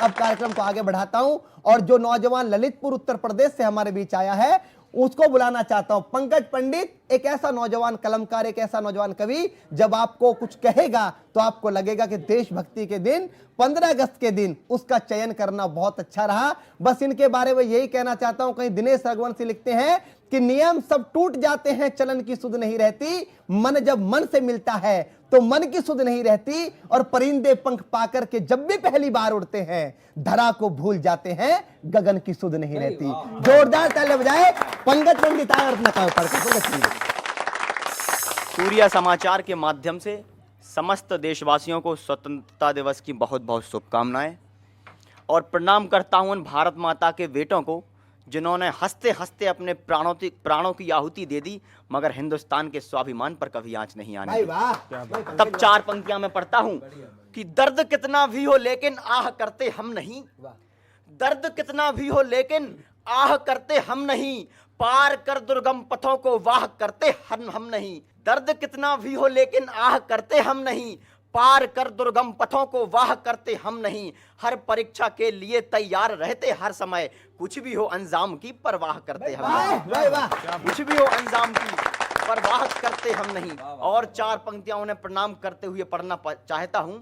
अब कार्यक्रम को आगे बढ़ाता हूं और जो नौजवान ललितपुर उत्तर प्रदेश से हमारे बीच आया है उसको बुलाना चाहता हूं। पंकज पंडित एक ऐसा नौजवान कलमकार, एक ऐसा नौजवान कवि, जब आपको कुछ कहेगा तो आपको लगेगा कि देशभक्ति के दिन 15 अगस्त के दिन उसका चयन करना बहुत अच्छा रहा। बस इनके बारे में यही कहना चाहता हूं। कहीं दिनेश रघुवंशी लिखते हैं कि नियम सब टूट जाते हैं, चलन की सुध नहीं रहती, मन जब मन से मिलता है तो मन की सुध नहीं रहती, और परिंदे पंख पाकर के जब भी पहली बार उड़ते हैं धरा को भूल जाते हैं, गगन की सुध नहीं रहती। जोरदार ताली बजाए पंकज पंडित आए अपना काम पढ़कर। सूर्या समाचार के माध्यम से समस्त देशवासियों को स्वतंत्रता दिवस की बहुत बहुत शुभकामनाएं, और प्रणाम करता हूं उन भारत माता के बेटों को जिन्होंने हंसते हंसते अपने प्राणों की आहुति दे दी, मगर हिंदुस्तान के स्वाभिमान पर कभी आंच नहीं आने दी। तब 4 पंक्तियां मैं पढ़ता हूं कि दर्द कितना भी हो लेकिन आह करते हम नहीं, दर्द कितना भी हो लेकिन आह करते हम नहीं, पार कर दुर्गम पथों को वाह करते हम नहीं। दर्द कितना भी हो लेकिन आह करते हम नहीं, पार कर दुर्गम पथों को वाह करते हम नहीं। हर परीक्षा के लिए तैयार रहते हर समय, कुछ भी हो अंजाम की परवाह करते हम नहीं। कुछ भी हो अंजाम की परवाह करते हम नहीं। और 4 पंक्तियां उन्हें प्रणाम करते हुए पढ़ना चाहता हूं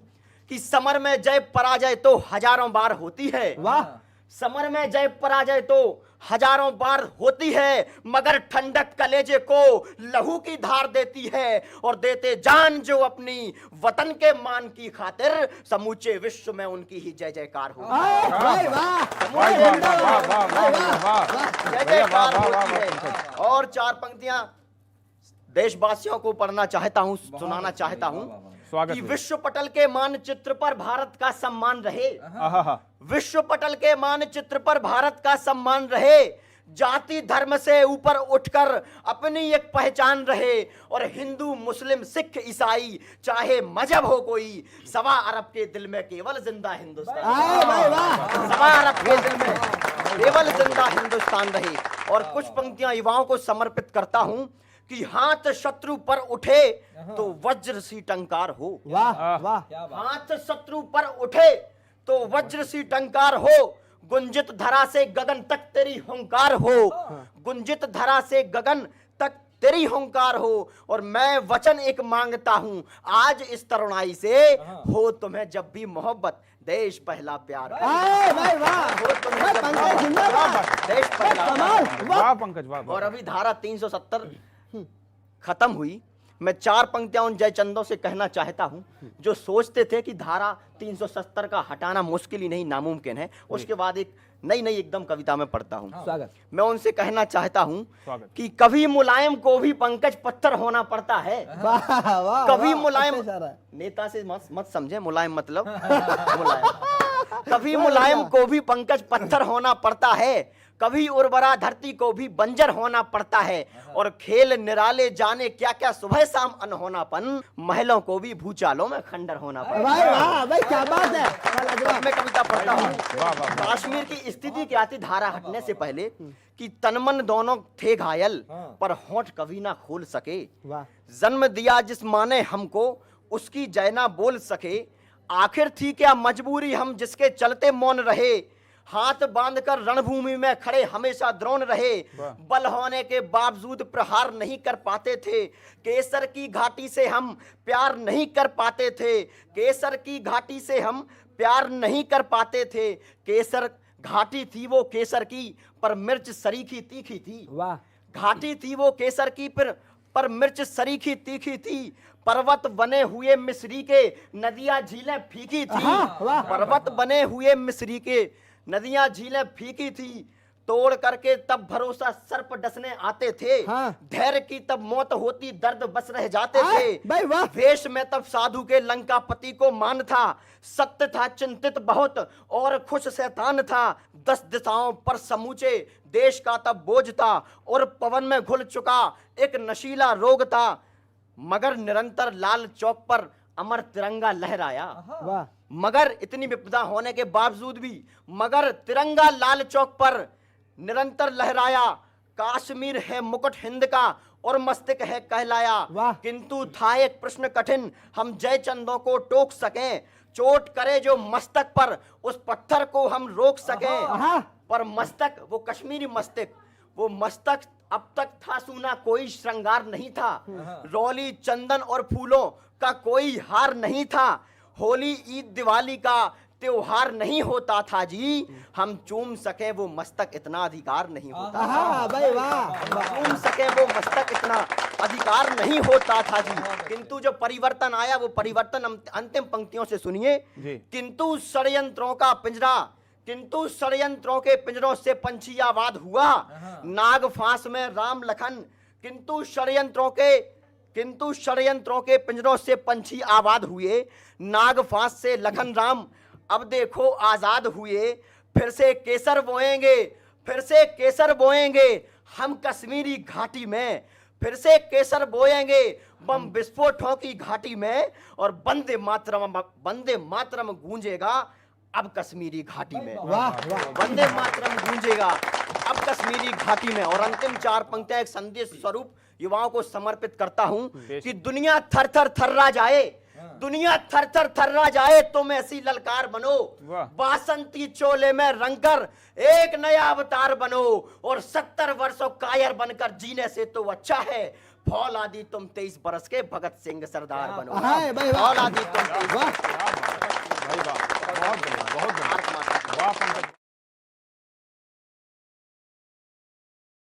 कि समर में जय पराजय तो हजारों बार होती है। वाह। समर में जय पराजय तो हजारों बार होती है, मगर ठंडक कलेजे को लहू की धार देती है, और देते जान जो अपनी वतन के मान की खातिर, समूचे विश्व में उनकी ही जय जयकार हो। जय जयकार होती है। और 4 पंक्तियां देशवासियों को पढ़ना चाहता हूं, सुनाना चाहता हूं कि विश्व पटल के मानचित्र पर भारत का सम्मान रहे, विश्व पटल के मानचित्र पर भारत का सम्मान रहे, जाति धर्म से ऊपर उठकर अपनी एक पहचान रहे, और हिंदू मुस्लिम सिख ईसाई चाहे मजहब हो कोई, 1.25 अरब के दिल में केवल जिंदा हिंदुस्तान, 1.25 अरब के दिल में केवल जिंदा हिंदुस्तान रहे। और कुछ पंक्तियां युवाओं को समर्पित करता हूं कि हाथ शत्रु पर उठे तो वज्र सी टंकार हो। वाह वाह। हाथ शत्रु पर उठे तो वज्र सी टंकार हो, गुंजित धरा से गगन तक तेरी हुंकार हो, गुंजित धरा से गगन तक तेरी हुंकार हो। और मैं वचन एक मांगता हूं आज इस तरुणाई से, हो तुम्हें जब भी मोहब्बत देश पहला प्यार, हो तुम्हें जब भी मोहब्बत देश पहला। और अभी धारा 370 खत्म हुई। मैं 4 पंक्तियां उन जयचंदों से कहना चाहता हूं जो सोचते थे कि धारा 370 का हटाना मुश्किल ही नहीं नामुमकिन है। उसके बाद एक नई एकदम कविता में पढ़ता हूं। मैं उनसे कहना चाहता हूं कि कभी मुलायम को भी पंकज पत्थर होना पड़ता है। कभी मुलायम, नेता से मत समझे मुलायम मतलब मुलायम। कभी मुलायम को भी पंकज पत्थर होना पड़ता है, कभी उर्वरा धरती को भी बंजर होना पड़ता है, और खेल निराले जाने क्या क्या सुबह शाम अनहोनापन, महलों को भी भूचालों में खंडर होना पड़ता है। भाई क्या बात है। मैं कविता पढ़ता हूँ। कश्मीर की स्थिति क्या थी धारा हटने से पहले कि तनमन दोनों थे घायल, पर होंठ कभी ना खोल सके, जन्म दिया जिस माँ ने हमको उसकी जय ना बोल सके, आखिर थी क्या मजबूरी हम जिसके चलते मौन रहे, हाथ बांधकर रणभूमि में खड़े हमेशा द्रोण रहे, बल होने के बावजूद प्रहार नहीं कर पाते थे, केसर की घाटी से हम प्यार नहीं कर पाते थे, केसर की घाटी से हम प्यार नहीं कर पाते थे, केसर घाटी थी वो केसर की पर मिर्च सरीखी तीखी थी। घाटी थी वो केसर की पर मिर्च सरीखी तीखी थी, पर्वत बने हुए मिस्री के नदियां झीलें फीकी थी, पर्वत बने हुए मिस्री के नदियां झीलें फीकी थी, तोड़ करके तब भरोसा सर पर डसने आते थे, धैर्य की तब मौत होती दर्द बस रह जाते थे, वेश में तब साधु के लंकापति को मान था, सत्य था चिंतित बहुत और खुश शैतान था, 10 दिशाओं पर समूचे देश का तब बोझ था, और पवन में घुल चुका एक नशीला रोग था, मगर निरंतर लाल चौक पर अमर तिरंगा लहराया। मगर इतनी विपदा होने के बावजूद भी मगर तिरंगा लाल चौक पर निरंतर लहराया, कश्मीर है मुकुट हिंद का और मस्तिष्क है कहलाया, किंतु था एक प्रश्न कठिन हम जयचंदों को टोक सकें, चोट करे जो मस्तक पर, उस पत्थर को हम रोक सके। पर मस्तक, वो कश्मीरी मस्तक, वो मस्तक अब तक था सूना, कोई श्रृंगार नहीं था। रौली चंदन और फूलों का कोई हार नहीं था। होली ईद दिवाली का त्योहार नहीं होता था जी, हम चूम सके वो मस्तक इतना अधिकार नहीं होता। भाई वाह, चूम सके वो मस्तक इतना अधिकार नहीं होता था जी। किंतु जो परिवर्तन आया, वो परिवर्तन अंतिम पंक्तियों से सुनिए। किंतु षड्यंत्रों का पिंजरा, किंतु षड्यंत्रों के पिंजरों से पंछी आबाद हुआ, नाग फांस में राम लखन। किंतु षड्यंत्रों के पिंजरों से पंछी आबाद हुए, नाग फांस से लखन राम अब देखो आजाद हुए। फिर से केसर बोएंगे, फिर से केसर बोएंगे हम कश्मीरी घाटी में, फिर से केसर बोएंगे बम विस्फोटों की घाटी में, और वंदे मातरम गूंजेगा अब कश्मीरी घाटी में। वंदे मातरम गूंजेगा अब कश्मीरी घाटी में। और अंतिम 4 पंक्तियां एक संदेश स्वरूप युवाओं को समर्पित करता हूं कि दुनिया थर थर थर्रा जाए, दुनिया थर थर थर्रा जाए, तुम ऐसी ललकार बनो, बासंती चोले में रंगकर एक नया अवतार बनो, और 70 वर्षों कायर बनकर जीने से तो अच्छा है फौलादी तुम 23 बरस के भगत सिंह सरदार बनो। फौलादी